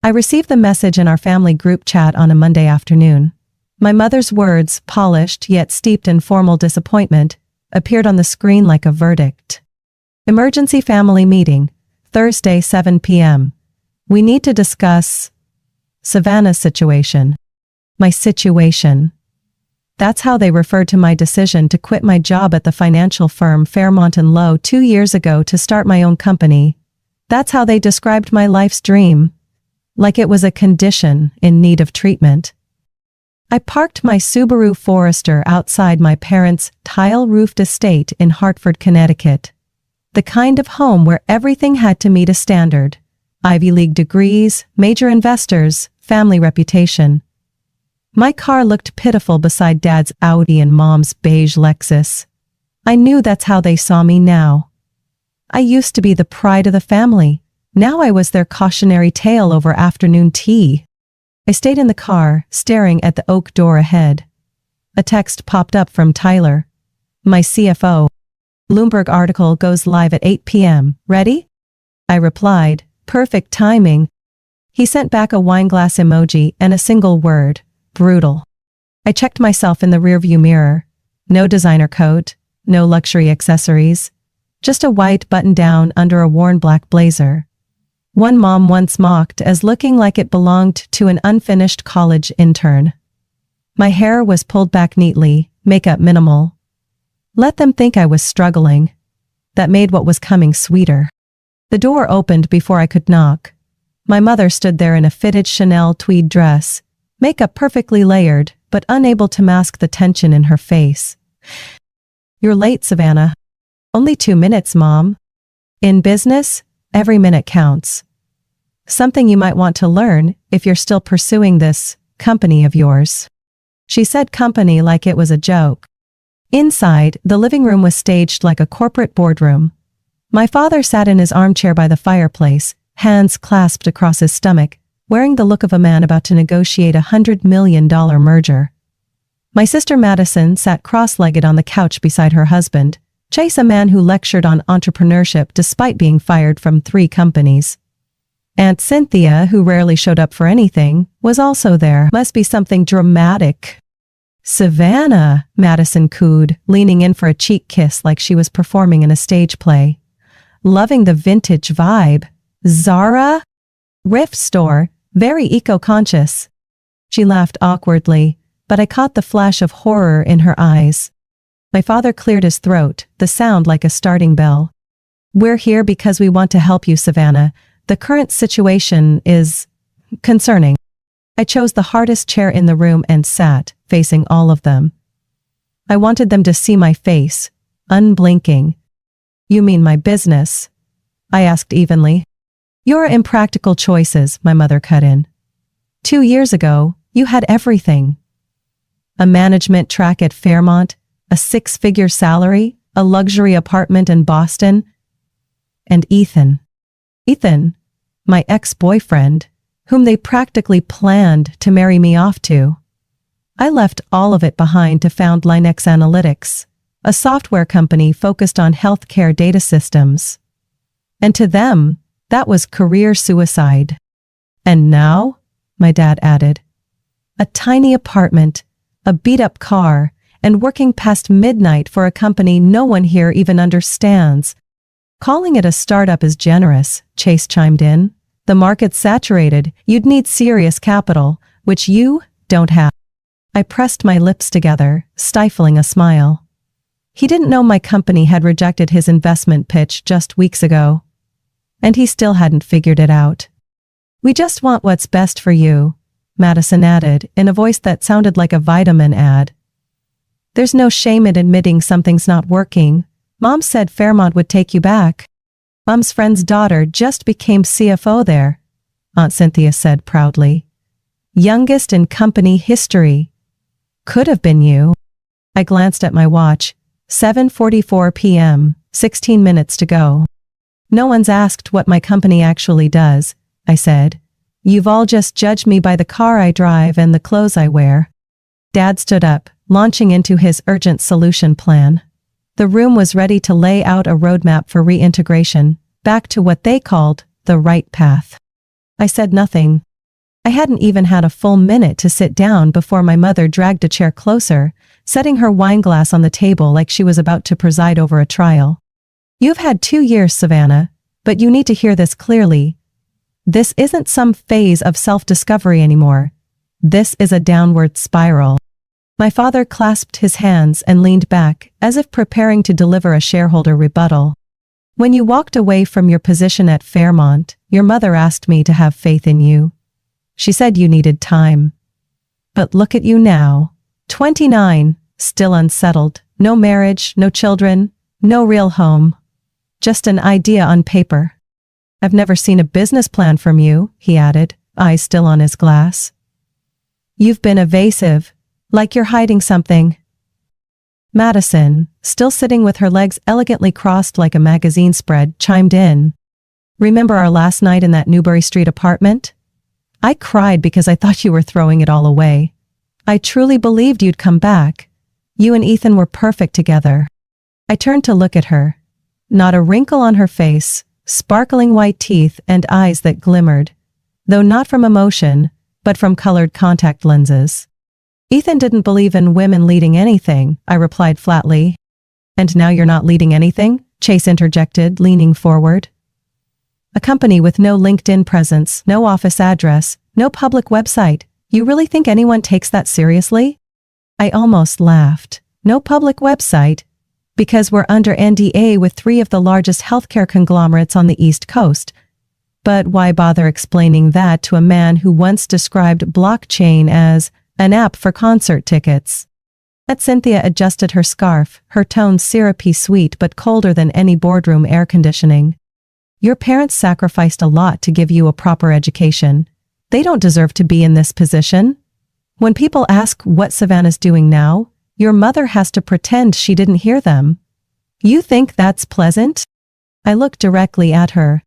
I received the message in our family group chat on a Monday afternoon. My mother's words, polished yet steeped in formal disappointment, appeared on the screen like a verdict. Emergency family meeting, Thursday 7 p.m. We need to discuss Savannah's situation. My situation. That's how they referred to my decision to quit my job at the financial firm Fairmont & Lowe 2 years ago to start my own company. That's how they described my life's dream. Like it was a condition in need of treatment. I parked my Subaru Forester outside my parents' tile-roofed estate in Hartford, Connecticut. The kind of home where everything had to meet a standard. Ivy League degrees, major investors, family reputation. My car looked pitiful beside Dad's Audi and Mom's beige Lexus. I knew that's how they saw me now. I used to be the pride of the family. Now I was their cautionary tale over afternoon tea. I stayed in the car, staring at the oak door ahead. A text popped up from Tyler. My CFO. Bloomberg article goes live at 8 p.m. Ready? I replied, perfect timing. He sent back a wineglass emoji and a single word. Brutal. I checked myself in the rearview mirror. No designer coat, no luxury accessories. Just a white button-down under a worn black blazer. One mom once mocked as looking like it belonged to an unfinished college intern. My hair was pulled back neatly, makeup minimal. Let them think I was struggling. That made what was coming sweeter. The door opened before I could knock. My mother stood there in a fitted Chanel tweed dress, makeup perfectly layered, but unable to mask the tension in her face. You're late, Savannah. Only 2 minutes, Mom. In business, every minute counts. Something you might want to learn if you're still pursuing this company of yours. She said company like it was a joke. Inside, the living room was staged like a corporate boardroom. My father sat in his armchair by the fireplace, hands clasped across his stomach, wearing the look of a man about to negotiate a $100 million merger. My sister Madison sat cross-legged on the couch beside her husband, Chase, a man who lectured on entrepreneurship despite being fired from 3 companies. Aunt Cynthia, who rarely showed up for anything, was also there. Must be something dramatic. Savannah, Madison cooed, leaning in for a cheek kiss like she was performing in a stage play. Loving the vintage vibe. Zara? Thrift store, very eco-conscious. She laughed awkwardly, but I caught the flash of horror in her eyes. My father cleared his throat, the sound like a starting bell. We're here because we want to help you, Savannah. The current situation is concerning. I chose the hardest chair in the room and sat, facing all of them. I wanted them to see my face, unblinking. You mean my business? I asked evenly. Your impractical choices, my mother cut in. 2 years ago, you had everything. A management track at Fairmont, a 6-figure salary, a luxury apartment in Boston, and Ethan. Ethan, my ex-boyfriend, whom they practically planned to marry me off to. I left all of it behind to found Linex Analytics, a software company focused on healthcare data systems. And to them, that was career suicide. And now, my dad added, a tiny apartment, a beat-up car, and working past midnight for a company no one here even understands. Calling it a startup is generous, Chase chimed in. The market's saturated, you'd need serious capital, which you don't have. I pressed my lips together, stifling a smile. He didn't know my company had rejected his investment pitch just weeks ago. And he still hadn't figured it out. We just want what's best for you, Madison added, in a voice that sounded like a vitamin ad. There's no shame in admitting something's not working. Mom said Fairmont would take you back. Mom's friend's daughter just became CFO there, Aunt Cynthia said proudly. Youngest in company history. Could have been you. I glanced at my watch. 7:44 p.m., 16 minutes to go. No one's asked what my company actually does, I said. You've all just judged me by the car I drive and the clothes I wear. Dad stood up, launching into his urgent solution plan. The room was ready to lay out a roadmap for reintegration, back to what they called the right path. I said nothing, I hadn't even had a full minute to sit down before my mother dragged a chair closer, setting her wineglass on the table like she was about to preside over a trial. You've had 2 years, Savannah, but you need to hear this clearly. This isn't some phase of self-discovery anymore. This is a downward spiral. My father clasped his hands and leaned back, as if preparing to deliver a shareholder rebuttal. When you walked away from your position at Fairmont, your mother asked me to have faith in you. She said you needed time. But look at you now. 29, still unsettled, no marriage, no children, no real home. Just an idea on paper. I've never seen a business plan from you, he added, eyes still on his glass. You've been evasive, like you're hiding something. Madison, still sitting with her legs elegantly crossed like a magazine spread, chimed in. Remember our last night in that Newbury Street apartment? I cried because I thought you were throwing it all away. I truly believed you'd come back. You and Ethan were perfect together. I turned to look at her. Not a wrinkle on her face, sparkling white teeth and eyes that glimmered, though not from emotion, but from colored contact lenses. Ethan didn't believe in women leading anything, I replied flatly. And now you're not leading anything? Chase interjected, leaning forward. A company with no LinkedIn presence, no office address, no public website. You really think anyone takes that seriously? I almost laughed. No public website? Because we're under NDA with 3 of the largest healthcare conglomerates on the East Coast. But why bother explaining that to a man who once described blockchain as an app for concert tickets? Cynthia adjusted her scarf, her tone syrupy sweet but colder than any boardroom air conditioning. Your parents sacrificed a lot to give you a proper education. They don't deserve to be in this position. When people ask what Savannah's doing now, your mother has to pretend she didn't hear them. You think that's pleasant? I looked directly at her.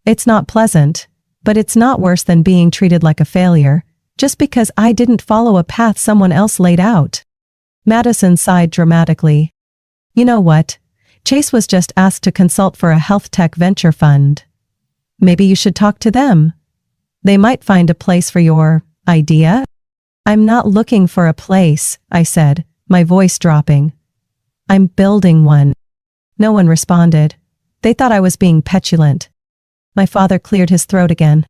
It's not pleasant, but it's not worse than being treated like a failure, just because I didn't follow a path someone else laid out. Madison sighed dramatically. You know what? Chase was just asked to consult for a health tech venture fund. Maybe you should talk to them. They might find a place for your idea. I'm not looking for a place, I said, my voice dropping. I'm building one. No one responded. They thought I was being petulant. My father cleared his throat again.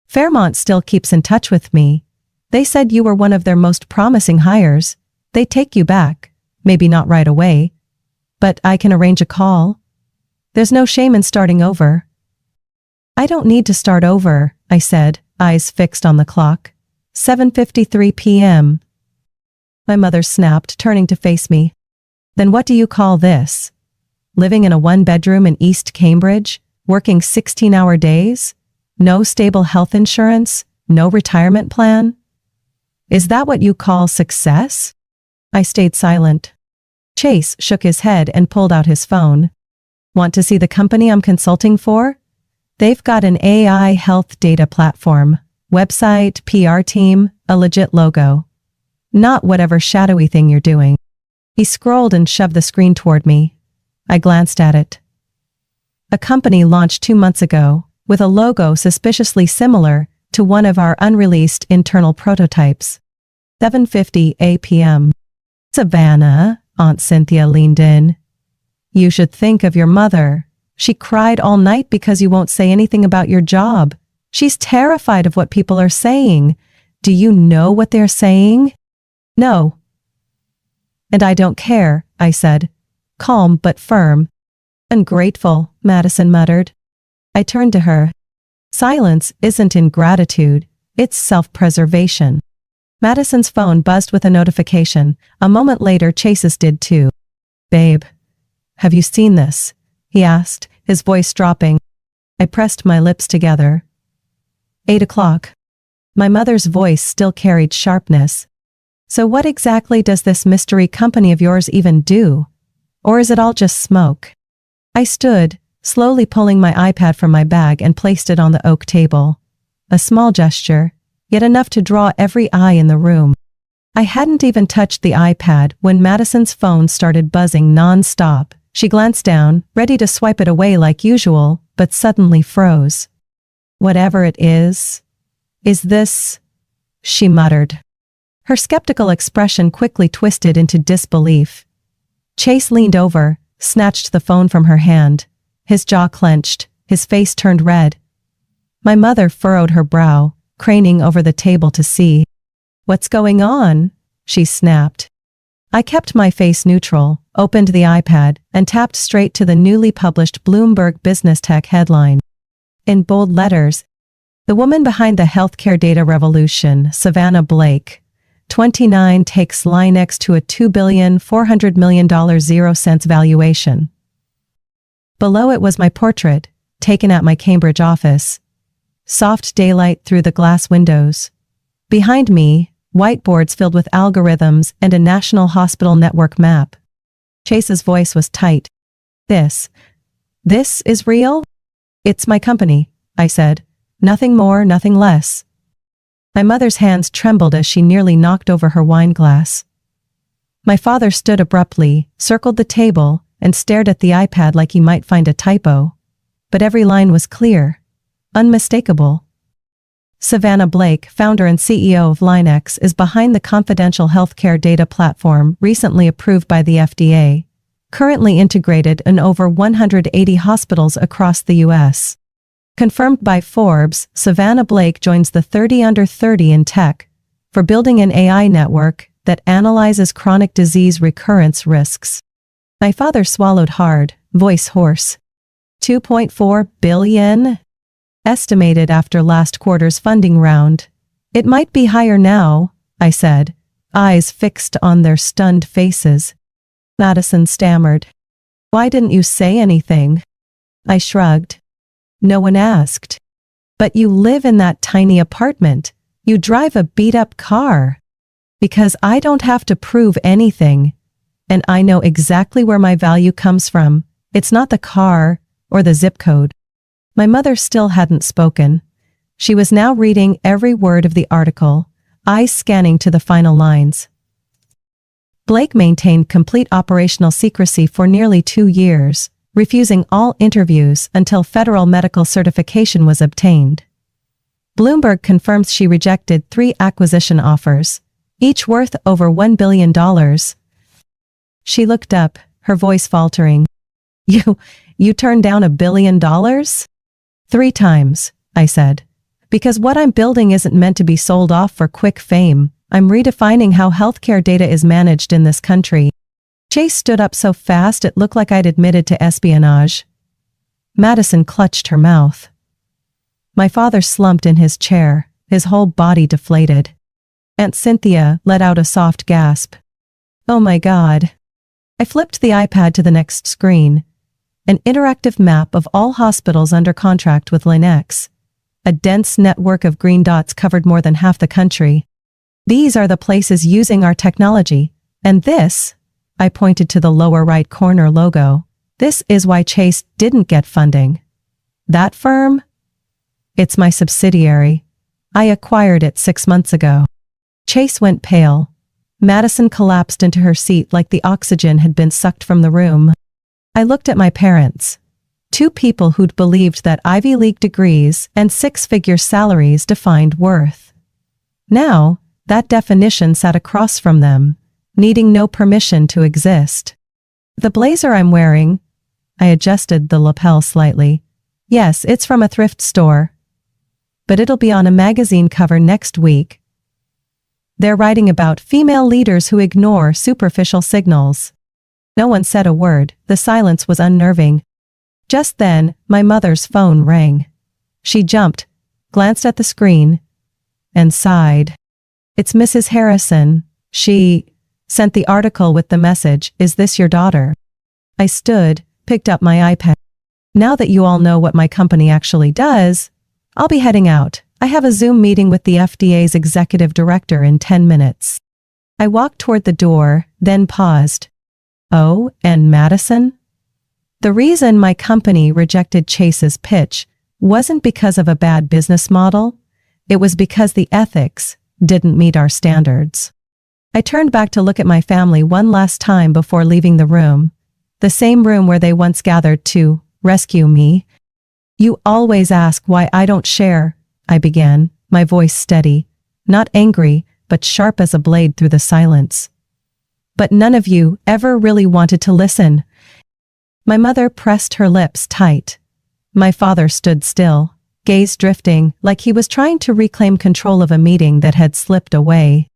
Fairmont still keeps in touch with me. They said you were one of their most promising hires. They'd take you back. Maybe not right away. But I can arrange a call. There's no shame in starting over. I don't need to start over, I said, eyes fixed on the clock. 7:53 p.m. My mother snapped, turning to face me. Then what do you call this? Living in a 1-bedroom in East Cambridge? Working 16-hour days? No stable health insurance? No retirement plan? Is that what you call success? I stayed silent. Chase shook his head and pulled out his phone. Want to see the company I'm consulting for? They've got an AI health data platform, website, PR team, a legit logo. Not whatever shadowy thing you're doing. He scrolled and shoved the screen toward me. I glanced at it. A company launched 2 months ago, with a logo suspiciously similar to one of our unreleased internal prototypes. 7:50 p.m. Savannah, Aunt Cynthia leaned in. You should think of your mother. She cried all night because you won't say anything about your job. She's terrified of what people are saying. Do you know what they're saying? No. And I don't care, I said, calm but firm. Ungrateful, Madison muttered. I turned to her. Silence isn't ingratitude, it's self-preservation. Madison's phone buzzed with a notification. A moment later, Chase's did too. Babe, have you seen this? He asked, his voice dropping. I pressed my lips together. 8 o'clock. My mother's voice still carried sharpness. So what exactly does this mystery company of yours even do? Or is it all just smoke? I stood, slowly pulling my iPad from my bag and placed it on the oak table. A small gesture, yet enough to draw every eye in the room. I hadn't even touched the iPad when Madison's phone started buzzing non-stop. She glanced down, ready to swipe it away like usual, but suddenly froze. Whatever it is, Is this? She muttered. Her skeptical expression quickly twisted into disbelief. Chase leaned over, snatched the phone from her hand. His jaw clenched, his face turned red. My mother furrowed her brow, craning over the table to see. What's going on? She snapped. I kept my face neutral, opened the iPad, and tapped straight to the newly published Bloomberg Business Tech headline. In bold letters, the woman behind the healthcare data revolution, Savannah Blake, 29, takes Linex to a $2,400,000,000 0 cents valuation. Below it was my portrait, taken at my Cambridge office. Soft daylight through the glass windows. Behind me, whiteboards filled with algorithms and a national hospital network map. Chase's voice was tight. This is real? It's my company, I said. Nothing more, nothing less. My mother's hands trembled as she nearly knocked over her wine glass. My father stood abruptly, circled the table, and stared at the iPad like he might find a typo. But every line was clear, unmistakable. Savannah Blake, founder and CEO of Linex, is behind the confidential healthcare data platform recently approved by the FDA, currently integrated in over 180 hospitals across the U.S. Confirmed by Forbes, Savannah Blake joins the 30 under 30 in tech for building an AI network that analyzes chronic disease recurrence risks. My father swallowed hard, voice hoarse. $2.4 billion? Estimated after last quarter's funding round. It might be higher now, I said, eyes fixed on their stunned faces. Madison stammered. Why didn't you say anything? I shrugged. No one asked. But you live in that tiny apartment. You drive a beat-up car. Because I don't have to prove anything. And I know exactly where my value comes from. It's not the car or the zip code. My mother still hadn't spoken. She was now reading every word of the article, eyes scanning to the final lines. Blake maintained complete operational secrecy for nearly 2 years, refusing all interviews until federal medical certification was obtained. Bloomberg confirms she rejected 3 acquisition offers, each worth over $1 billion. She looked up, her voice faltering. You turned down $1 billion? 3 times, I said. Because what I'm building isn't meant to be sold off for quick fame. I'm redefining how healthcare data is managed in this country. Chase stood up so fast it looked like I'd admitted to espionage. Madison clutched her mouth. My father slumped in his chair, his whole body deflated. Aunt Cynthia let out a soft gasp. Oh my God. I flipped the iPad to the next screen. An interactive map of all hospitals under contract with Linex. A dense network of green dots covered more than half the country. These are the places using our technology. And this, I pointed to the lower right corner logo, this is why Chase didn't get funding. That firm? It's my subsidiary. I acquired it 6 months ago. Chase went pale. Madison collapsed into her seat like the oxygen had been sucked from the room. I looked at my parents. 2 people who'd believed that Ivy League degrees and 6-figure salaries defined worth. Now, that definition sat across from them, needing no permission to exist. The blazer I'm wearing, I adjusted the lapel slightly. Yes, it's from a thrift store. But it'll be on a magazine cover next week. They're writing about female leaders who ignore superficial signals. No one said a word. The silence was unnerving. Just then, my mother's phone rang. She jumped, glanced at the screen, and sighed. It's Mrs. Harrison. She sent the article with the message, "Is this your daughter?" I stood, picked up my iPad. Now that you all know what my company actually does, I'll be heading out. I have a Zoom meeting with the FDA's executive director in 10 minutes. I walked toward the door, then paused. Oh, and Madison? The reason my company rejected Chase's pitch wasn't because of a bad business model. It was because the ethics didn't meet our standards. I turned back to look at my family one last time before leaving the room. The same room where they once gathered to rescue me. You always ask why I don't share, I began, my voice steady, not angry, but sharp as a blade through the silence. But none of you ever really wanted to listen. My mother pressed her lips tight. My father stood still, gaze drifting, like he was trying to reclaim control of a meeting that had slipped away.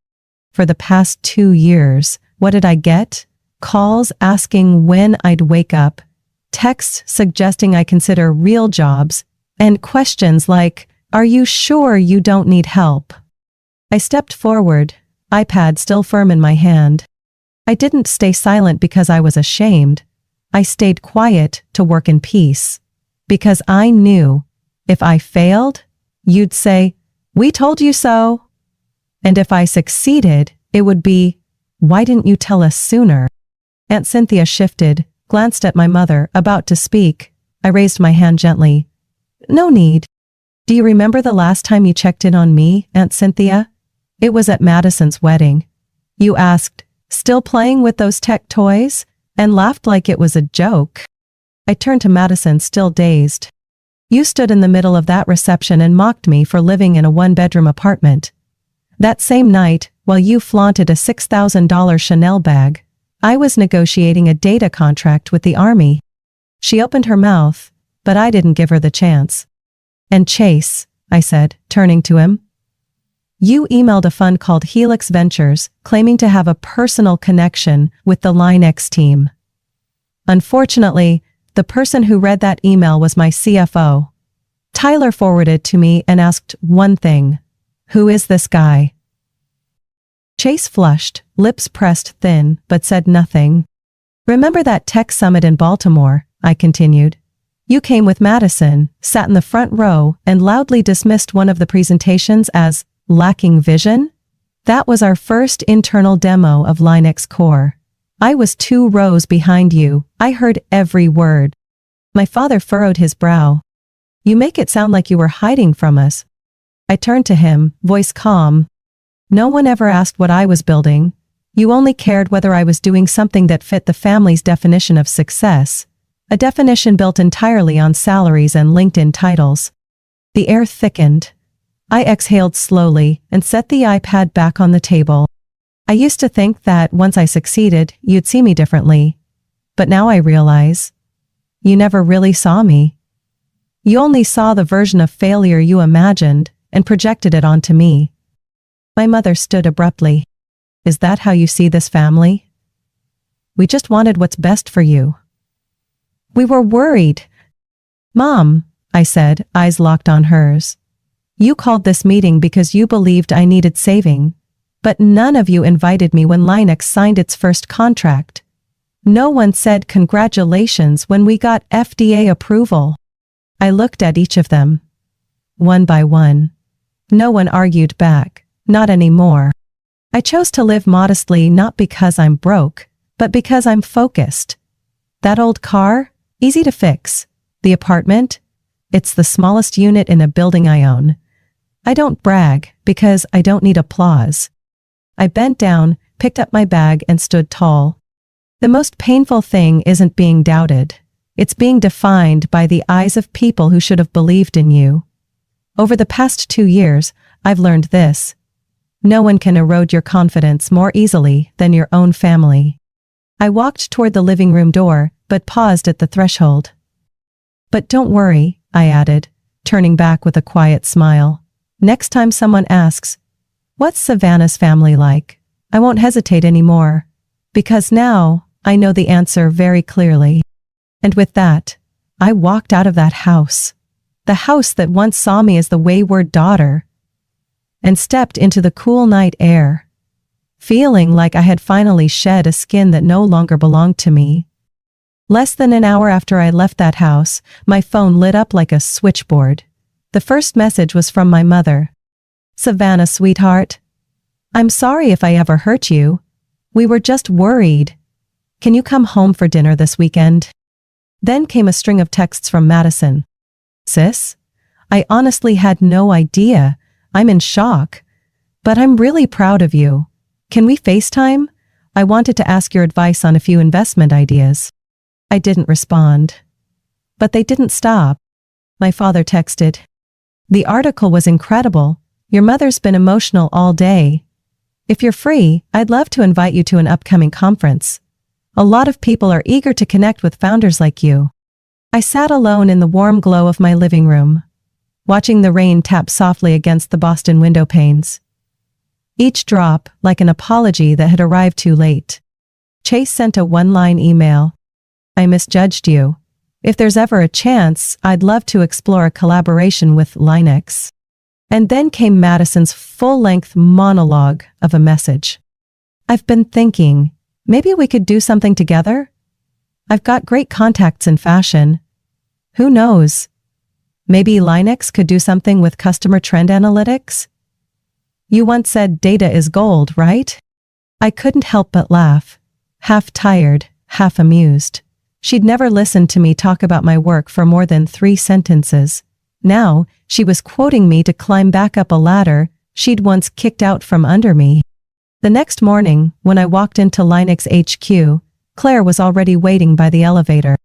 For the past 2 years, what did I get? Calls asking when I'd wake up, texts suggesting I consider real jobs, and questions like, "Are you sure you don't need help?" I stepped forward, iPad still firm in my hand. I didn't stay silent because I was ashamed. I stayed quiet to work in peace. Because I knew, if I failed, you'd say, "We told you so." And if I succeeded, it would be, "Why didn't you tell us sooner?" Aunt Cynthia shifted, glanced at my mother, about to speak. I raised my hand gently. "No need. Do you remember the last time you checked in on me, Aunt Cynthia? It was at Madison's wedding. You asked, 'Still playing with those tech toys?' and laughed like it was a joke." I turned to Madison, still dazed. "You stood in the middle of that reception and mocked me for living in a one-bedroom apartment. That same night, while you flaunted a $6,000 Chanel bag, I was negotiating a data contract with the Army." She opened her mouth, but I didn't give her the chance. "And Chase," I said, turning to him. "You emailed a fund called Helix Ventures, claiming to have a personal connection with the Line X team. Unfortunately, the person who read that email was my CFO. Tyler forwarded to me and asked one thing. Who is this guy?" Chase flushed, lips pressed thin, but said nothing. "Remember that tech summit in Baltimore?" I continued. "You came with Madison, sat in the front row, and loudly dismissed one of the presentations as lacking vision? That was our first internal demo of Linux Core. I was 2 rows behind you. I heard every word." My father furrowed his brow. "You make it sound like you were hiding from us." I turned to him, voice calm. "No one ever asked what I was building. You only cared whether I was doing something that fit the family's definition of success, a definition built entirely on salaries and LinkedIn titles." The air thickened. I exhaled slowly and set the iPad back on the table. I used to think that once I succeeded, you'd see me differently. But now I realize, you never really saw me. You only saw the version of failure you imagined and projected it onto me. My mother stood abruptly. "Is that how you see this family? We just wanted what's best for you. We were worried." "Mom," I said, eyes locked on hers. "You called this meeting because you believed I needed saving. But none of you invited me when Linux signed its first contract. No one said congratulations when we got FDA approval." I looked at each of them. One by one. No one argued back. Not anymore. I chose to live modestly not because I'm broke, but because I'm focused. That old car? Easy to fix. The apartment? It's the smallest unit in a building I own. I don't brag because I don't need applause. I bent down, picked up my bag, and stood tall. The most painful thing isn't being doubted. It's being defined by the eyes of people who should have believed in you. Over the past 2 years, I've learned this. No one can erode your confidence more easily than your own family. I walked toward the living room door, but paused at the threshold. "But don't worry," I added, turning back with a quiet smile. "Next time someone asks, 'What's Savannah's family like?' I won't hesitate anymore. Because now, I know the answer very clearly." And with that, I walked out of that house. The house that once saw me as the wayward daughter. And stepped into the cool night air, feeling like I had finally shed a skin that no longer belonged to me. Less than an hour after I left that house, my phone lit up like a switchboard. The first message was from my mother. "Savannah, sweetheart. I'm sorry if I ever hurt you. We were just worried. Can you come home for dinner this weekend?" Then came a string of texts from Madison. "Sis, I honestly had no idea. I'm in shock. But I'm really proud of you. Can we FaceTime? I wanted to ask your advice on a few investment ideas." I didn't respond. But they didn't stop. My father texted. "The article was incredible. Your mother's been emotional all day. If you're free, I'd love to invite you to an upcoming conference. A lot of people are eager to connect with founders like you. I sat alone in the warm glow of my living room, watching the rain tap softly against the Boston window panes. Each drop like an apology that had arrived too late. Chase sent a one-line email. I misjudged you. If there's ever a chance, I'd love to explore a collaboration with Linux. And then came Madison's full-length monologue of a message. I've been thinking, maybe we could do something together? I've got great contacts in fashion. Who knows? Maybe Linux could do something with customer trend analytics? You once said data is gold, right? I couldn't help but laugh, half tired, half amused. She'd never listened to me talk about my work for more than 3 sentences. Now, she was quoting me to climb back up a ladder she'd once kicked out from under me. The next morning, when I walked into Linux HQ, Claire was already waiting by the elevator.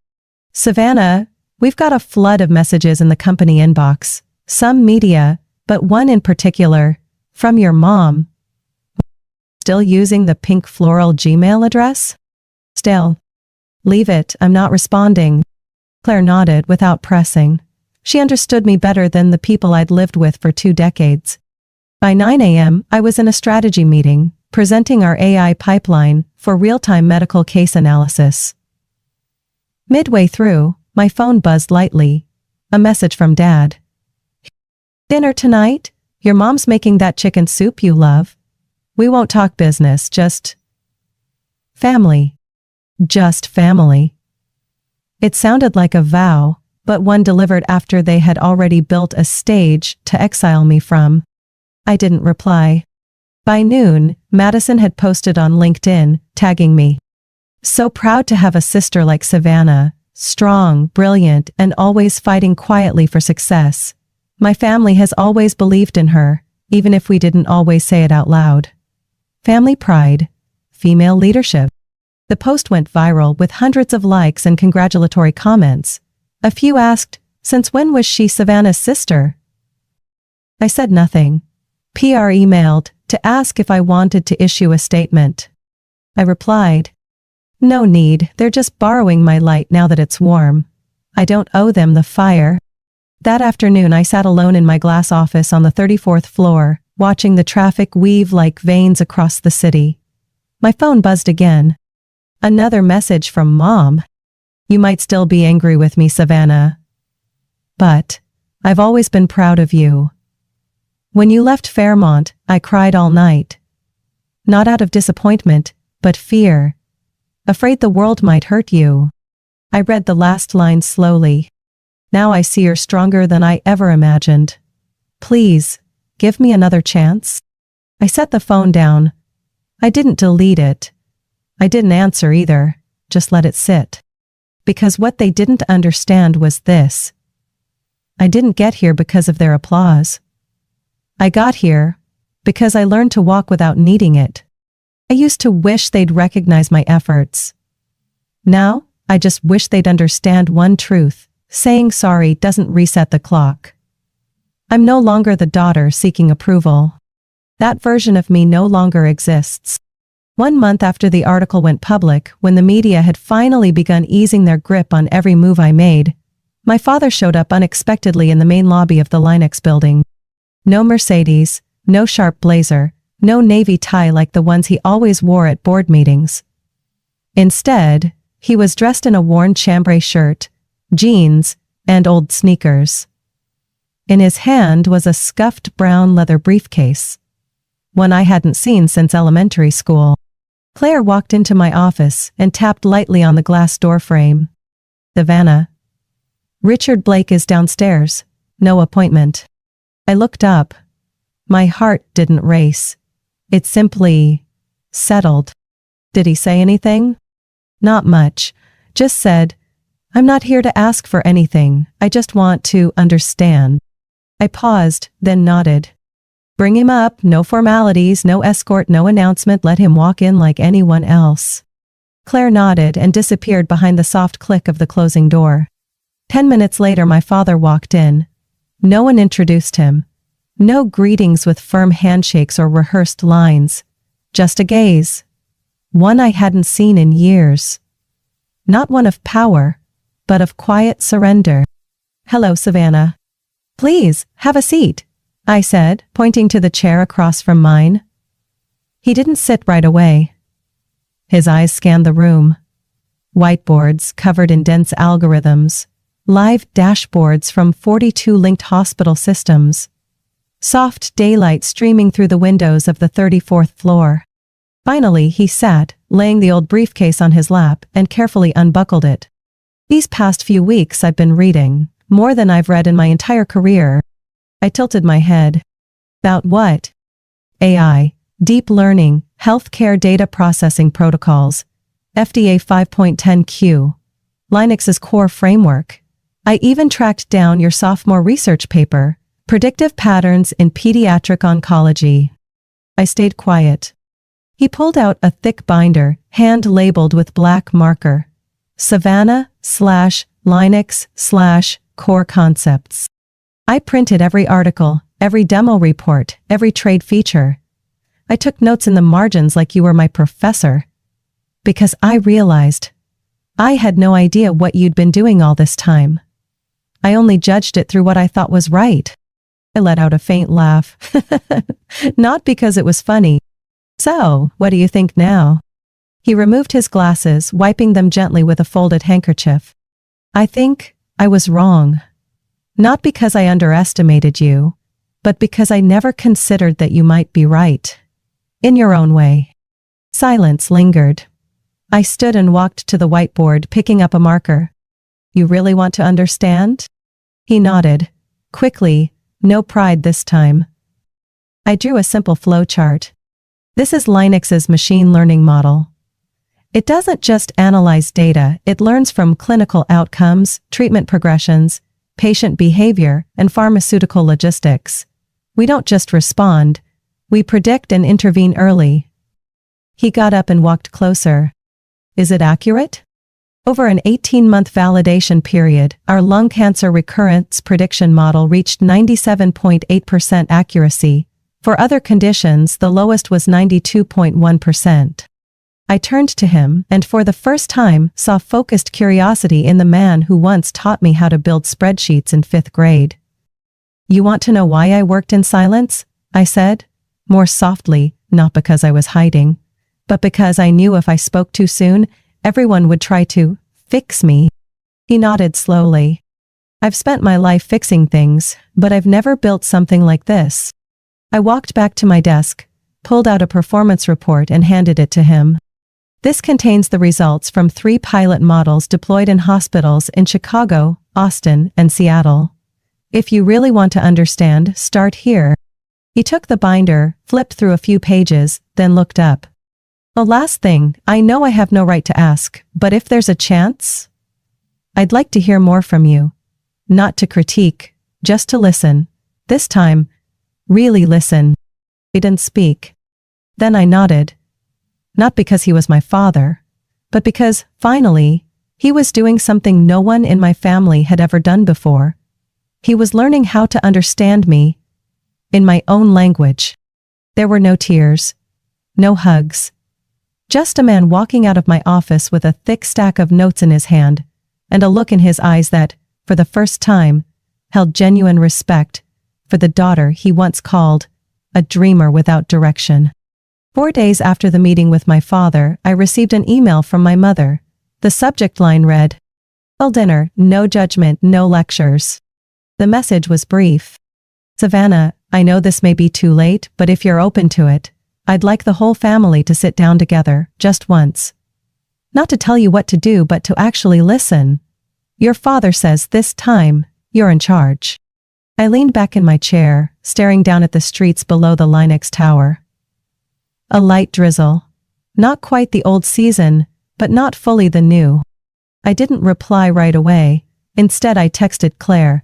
Savannah, we've got a flood of messages in the company inbox. Some media, but one in particular, from your mom. Still using the pink floral Gmail address? Still. Leave it, I'm not responding. Claire nodded without pressing. She understood me better than the people I'd lived with for 2 decades. By 9 a.m., I was in a strategy meeting, presenting our AI pipeline for real-time medical case analysis. Midway through, my phone buzzed lightly. A message from Dad. Dinner tonight? Your mom's making that chicken soup you love. We won't talk business, just family. Just family. It sounded like a vow, but one delivered after they had already built a stage to exile me from. I didn't reply. By noon, Madison had posted on LinkedIn, tagging me. So proud to have a sister like Savannah, strong, brilliant, and always fighting quietly for success. My family has always believed in her, even if we didn't always say it out loud. Family pride. Female leadership. The post went viral with hundreds of likes and congratulatory comments. A few asked, since when was she Savannah's sister? I said nothing. PR emailed to ask if I wanted to issue a statement. I replied, no need, they're just borrowing my light now that it's warm. I don't owe them the fire. That afternoon I sat alone in my glass office on the 34th floor, watching the traffic weave like veins across the city. My phone buzzed again. Another message from Mom. You might still be angry with me, Savannah. But I've always been proud of you. When you left Fairmont, I cried all night. Not out of disappointment, but fear. Afraid the world might hurt you. I read the last line slowly. Now I see you're stronger than I ever imagined. Please, give me another chance. I set the phone down. I didn't delete it. I didn't answer either, just let it sit. Because what they didn't understand was this. I didn't get here because of their applause. I got here because I learned to walk without needing it. I used to wish they'd recognize my efforts. Now, I just wish they'd understand one truth. Saying sorry doesn't reset the clock. I'm no longer the daughter seeking approval. That version of me no longer exists. 1 month after the article went public, when the media had finally begun easing their grip on every move I made, my father showed up unexpectedly in the main lobby of the Linux building. No Mercedes, no sharp blazer, no navy tie like the ones he always wore at board meetings. Instead, he was dressed in a worn chambray shirt, jeans, and old sneakers. In his hand was a scuffed brown leather briefcase, one I hadn't seen since elementary school. Claire walked into my office and tapped lightly on the glass door frame. Savannah. Richard Blake is downstairs. No appointment. I looked up. My heart didn't race. It simply settled. Did he say anything? Not much. Just said, I'm not here to ask for anything. I just want to understand. I paused, then nodded. Bring him up, no formalities, no escort, no announcement, let him walk in like anyone else. Claire nodded and disappeared behind the soft click of the closing door. 10 minutes later my father walked in. No one introduced him. No greetings with firm handshakes or rehearsed lines. Just a gaze. One I hadn't seen in years. Not one of power, but of quiet surrender. "Hello, Savannah. Please, have a seat," I said, pointing to the chair across from mine. He didn't sit right away. His eyes scanned the room. Whiteboards covered in dense algorithms. Live dashboards from 42 linked hospital systems. Soft daylight streaming through the windows of the 34th floor. Finally, he sat, laying the old briefcase on his lap, and carefully unbuckled it. "These past few weeks I've been reading, more than I've read in my entire career." I tilted my head. "About what?" "AI, deep learning, healthcare data processing protocols, FDA 5.10Q, Linux's core framework. I even tracked down your sophomore research paper, Predictive Patterns in Pediatric Oncology." I stayed quiet. He pulled out a thick binder, hand-labeled with black marker. Savannah/Linux/Core Concepts. I printed every article, every demo report, every trade feature. I took notes in the margins like you were my professor. Because I realized I had no idea what you'd been doing all this time. I only judged it through what I thought was right. I let out a faint laugh. Not because it was funny. "So, what do you think now?" He removed his glasses, wiping them gently with a folded handkerchief. "I think I was wrong. Not because I underestimated you, but because I never considered that you might be right. In your own way." Silence lingered. I stood and walked to the whiteboard, picking up a marker. "You really want to understand?" He nodded. Quickly, no pride this time. I drew a simple flowchart. "This is Linux's machine learning model. It doesn't just analyze data, it learns from clinical outcomes, treatment progressions, patient behavior, and pharmaceutical logistics. We don't just respond, we predict and intervene early." He got up and walked closer. "Is it accurate?" Over an 18-month validation period, our lung cancer recurrence prediction model reached 97.8% accuracy. For other conditions, the lowest was 92.1%. I turned to him, and for the first time, saw focused curiosity in the man who once taught me how to build spreadsheets in 5th grade. "You want to know why I worked in silence?" I said, more softly, not because I was hiding, but because I knew if I spoke too soon, everyone would try to fix me. He nodded slowly. "I've spent my life fixing things, but I've never built something like this." I walked back to my desk, pulled out a performance report and handed it to him. "This contains the results from 3 pilot models deployed in hospitals in Chicago, Austin, and Seattle. If you really want to understand, start here." He took the binder, flipped through a few pages, then looked up. "The last thing, I know I have no right to ask, but if there's a chance, I'd like to hear more from you. Not to critique, just to listen. This time, really listen." He didn't speak. Then I nodded. Not because he was my father, but because, finally, he was doing something no one in my family had ever done before. He was learning how to understand me in my own language. There were no tears, no hugs. Just a man walking out of my office with a thick stack of notes in his hand, and a look in his eyes that, for the first time, held genuine respect for the daughter he once called a dreamer without direction. 4 days after the meeting with my father, I received an email from my mother. The subject line read, "Well, dinner, no judgment, no lectures." The message was brief. "Savannah, I know this may be too late, but if you're open to it, I'd like the whole family to sit down together, just once. Not to tell you what to do, but to actually listen. Your father says this time, you're in charge." I leaned back in my chair, staring down at the streets below the Linux tower. A light drizzle. Not quite the old season, but not fully the new. I didn't reply right away. Instead, I texted Claire.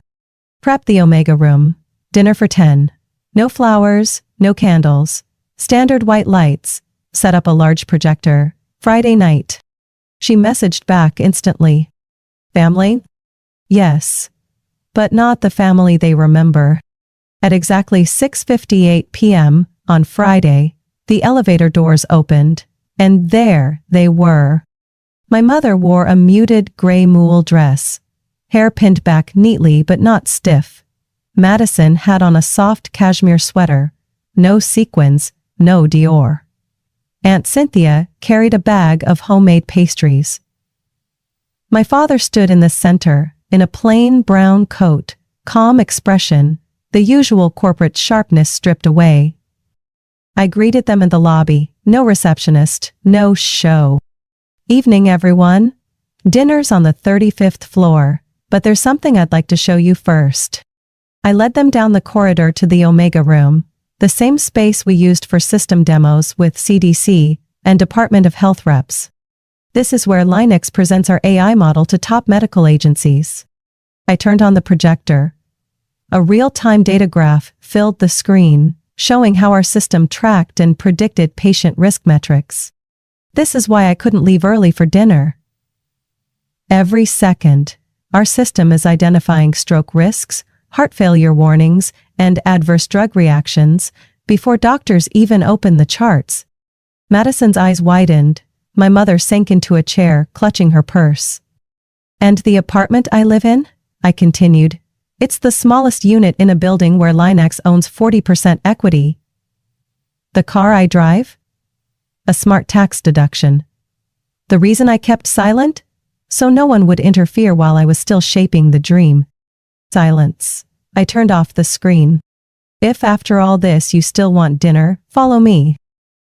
"Prep the Omega room. Dinner for 10. No flowers, no candles. Standard white lights. Set up a large projector. Friday night." She messaged back instantly. "Family?" "Yes. But not the family they remember." At exactly 6:58 p.m. on Friday, the elevator doors opened, and there they were. My mother wore a muted gray moule dress, hair pinned back neatly but not stiff. Madison had on a soft cashmere sweater, no sequins, no Dior. Aunt Cynthia carried a bag of homemade pastries. My father stood in the center, in a plain brown coat, calm expression, the usual corporate sharpness stripped away. I greeted them in the lobby, no receptionist, no show. "Evening, everyone. Dinner's on the 35th floor, but there's something I'd like to show you first." I led them down the corridor to the Omega Room, the same space we used for system demos with CDC and Department of Health reps. This is where Linux presents our AI model to top medical agencies. I turned on the projector. A real-time data graph filled the screen, showing how our system tracked and predicted patient risk metrics. This is why I couldn't leave early for dinner. Every second, our system is identifying stroke risks, heart failure warnings, and adverse drug reactions before doctors even open the charts. Madison's eyes widened. My mother sank into a chair, clutching her purse. "And the apartment I live in?" I continued. "It's the smallest unit in a building where Linux owns 40% equity." "The car I drive?" "A smart tax deduction." The reason I kept silent? So no one would interfere while I was still shaping the dream. Silence. I turned off the screen. "If after all this you still want dinner, follow me."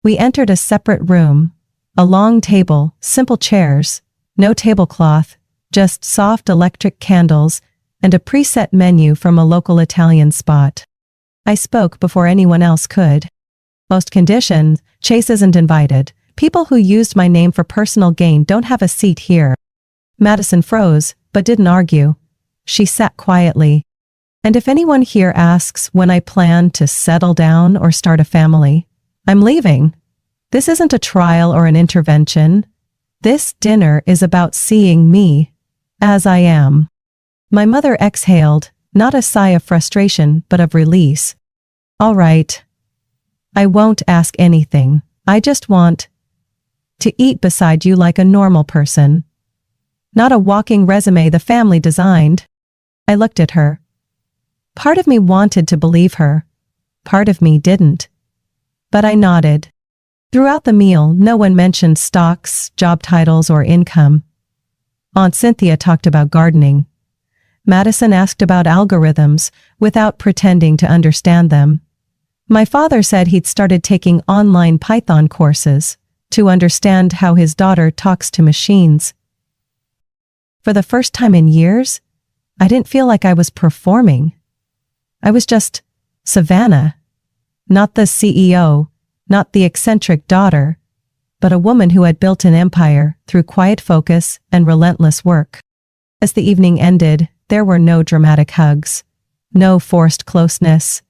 We entered a separate room. A long table, simple chairs, no tablecloth, just soft electric candles, and a preset menu from a local Italian spot. I spoke before anyone else could. "Most conditions, Chase isn't invited. People who used my name for personal gain don't have a seat here." Madison froze, but didn't argue. She sat quietly. "And if anyone here asks when I plan to settle down or start a family, I'm leaving. This isn't a trial or an intervention. This dinner is about seeing me as I am." My mother exhaled, not a sigh of frustration, but of release. "All right. I won't ask anything. I just want to eat beside you like a normal person. Not a walking resume the family designed." I looked at her. Part of me wanted to believe her. Part of me didn't. But I nodded. Throughout the meal, no one mentioned stocks, job titles, or income. Aunt Cynthia talked about gardening. Madison asked about algorithms, without pretending to understand them. My father said he'd started taking online Python courses to understand how his daughter talks to machines. For the first time in years, I didn't feel like I was performing. I was just Savannah, not the CEO, not the eccentric daughter, but a woman who had built an empire through quiet focus and relentless work. As the evening ended, there were no dramatic hugs, no forced closeness.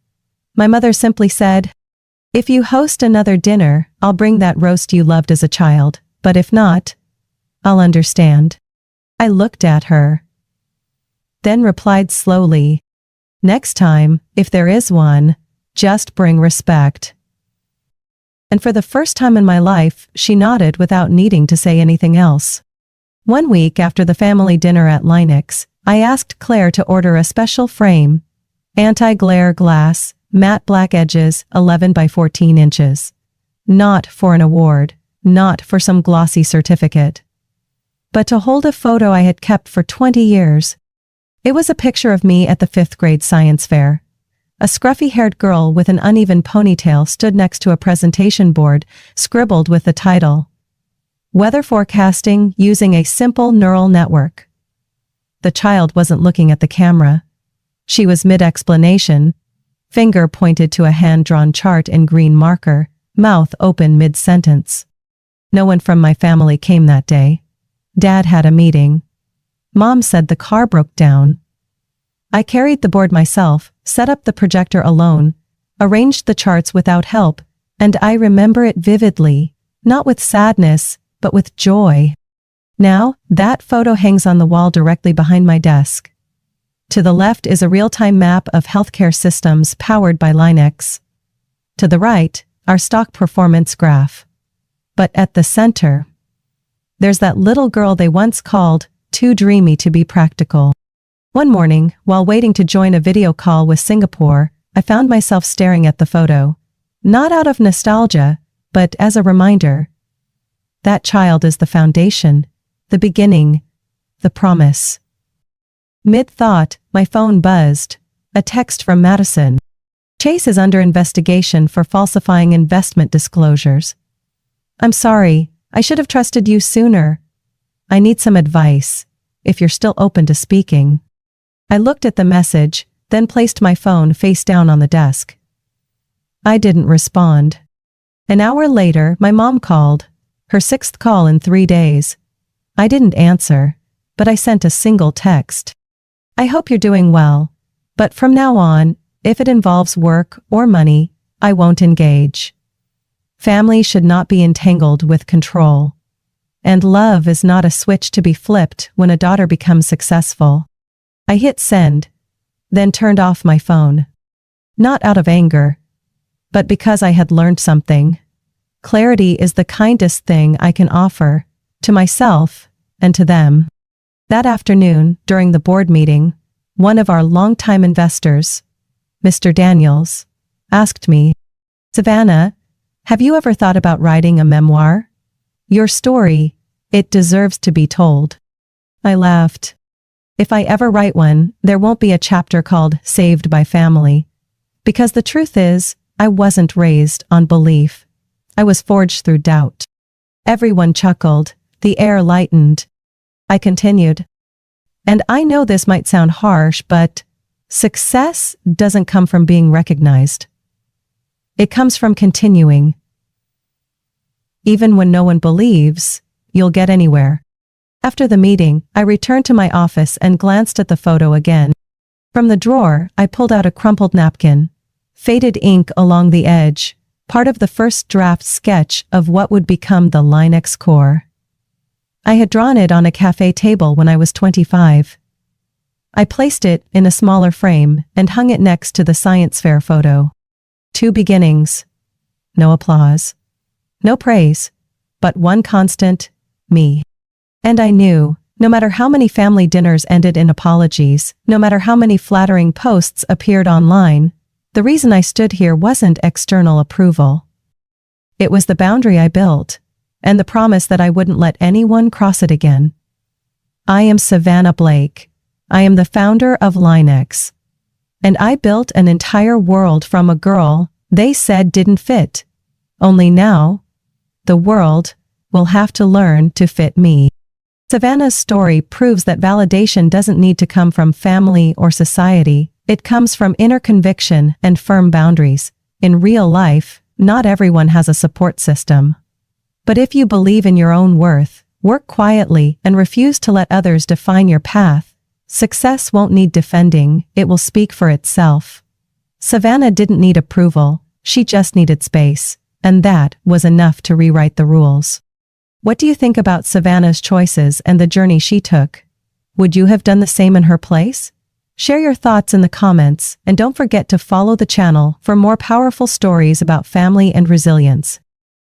My mother simply said, "If you host another dinner, I'll bring that roast you loved as a child, but if not, I'll understand." I looked at her, then replied slowly, "Next time, if there is one, just bring respect." And for the first time in my life, she nodded without needing to say anything else. One week after the family dinner at Linux, I asked Claire to order a special frame, anti-glare glass, matte black edges, 11 by 14 inches. Not for an award, not for some glossy certificate, but to hold a photo I had kept for 20 years. It was a picture of me at the 5th grade science fair. A scruffy-haired girl with an uneven ponytail stood next to a presentation board, scribbled with the title, "Weather Forecasting Using a Simple Neural Network." The child wasn't looking at the camera. She was mid-explanation, finger pointed to a hand-drawn chart in green marker, mouth open mid-sentence. No one from my family came that day. Dad had a meeting. Mom said the car broke down. I carried the board myself, set up the projector alone, arranged the charts without help, and I remember it vividly, not with sadness, but with joy. Now, that photo hangs on the wall directly behind my desk. To the left is a real-time map of healthcare systems powered by Linux. To the right, our stock performance graph. But at the center, there's that little girl they once called too dreamy to be practical. One morning, while waiting to join a video call with Singapore, I found myself staring at the photo. Not out of nostalgia, but as a reminder. That child is the foundation, the beginning, the promise. Mid-thought, my phone buzzed. A text from Madison. Chase is under investigation for falsifying investment disclosures. I'm sorry, I should have trusted you sooner. I need some advice, if you're still open to speaking. I looked at the message, then placed my phone face down on the desk. I didn't respond. An hour later, my mom called, her 6th call in 3 days. I didn't answer, but I sent a single text. I hope you're doing well, but from now on, if it involves work or money, I won't engage. Family should not be entangled with control. And love is not a switch to be flipped when a daughter becomes successful. I hit send, then turned off my phone. Not out of anger, but because I had learned something. Clarity is the kindest thing I can offer, to myself and to them. That afternoon, during the board meeting, one of our longtime investors, Mr. Daniels, asked me, "Savannah, have you ever thought about writing a memoir? Your story, it deserves to be told." I laughed. If I ever write one, there won't be a chapter called Saved by Family. Because the truth is, I wasn't raised on belief. I was forged through doubt. Everyone chuckled. The air lightened. I continued. And I know this might sound harsh, but success doesn't come from being recognized. It comes from continuing. Even when no one believes, you'll get anywhere. After the meeting, I returned to my office and glanced at the photo again. From the drawer, I pulled out a crumpled napkin. Faded ink along the edge, part of the first draft sketch of what would become the Linux core. I had drawn it on a cafe table when I was 25. I placed it in a smaller frame and hung it next to the science fair photo. 2 beginnings. No applause. No praise. But one constant, me. And I knew, no matter how many family dinners ended in apologies, no matter how many flattering posts appeared online, the reason I stood here wasn't external approval. It was the boundary I built, and the promise that I wouldn't let anyone cross it again. I am Savannah Blake. I am the founder of Linux. And I built an entire world from a girl they said didn't fit. Only now, the world will have to learn to fit me. Savannah's story proves that validation doesn't need to come from family or society. It comes from inner conviction and firm boundaries. In real life, not everyone has a support system. But if you believe in your own worth, work quietly, and refuse to let others define your path, success won't need defending, it will speak for itself. Savannah didn't need approval, she just needed space, and that was enough to rewrite the rules. What do you think about Savannah's choices and the journey she took? Would you have done the same in her place? Share your thoughts in the comments, and don't forget to follow the channel for more powerful stories about family and resilience.